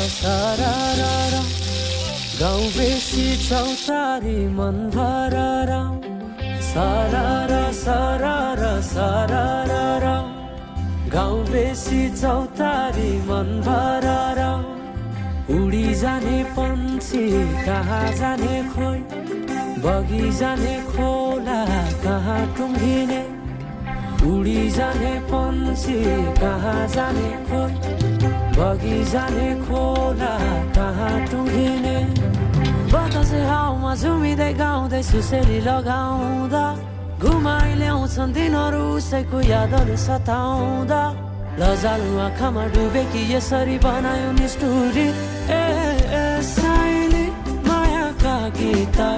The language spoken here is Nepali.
सारारा गाउँ बेसी चौतारी मन भरारा सारारा सारारा सारारा गाउँ बेसी चौतारी मन भरारा उडी जाने पन्छी कहाँ जाने खोइ बगी जाने खोला कहाँ टुङ्गिने उडी जाने पन्छी कहाँ जाने खोइ बगी जाने खोला कहाँ टुङ्गिने बतासे हाउमा झुमिँदै गाउँदै सुसेली लगाउँदा घुमाइ ल्याउँछन् दिनहरू उसैको यादहरू सताउँदा लजालु आँखामा डुबेकी यसरी बनायो निष्ठुरी ए साइली मायाका गीत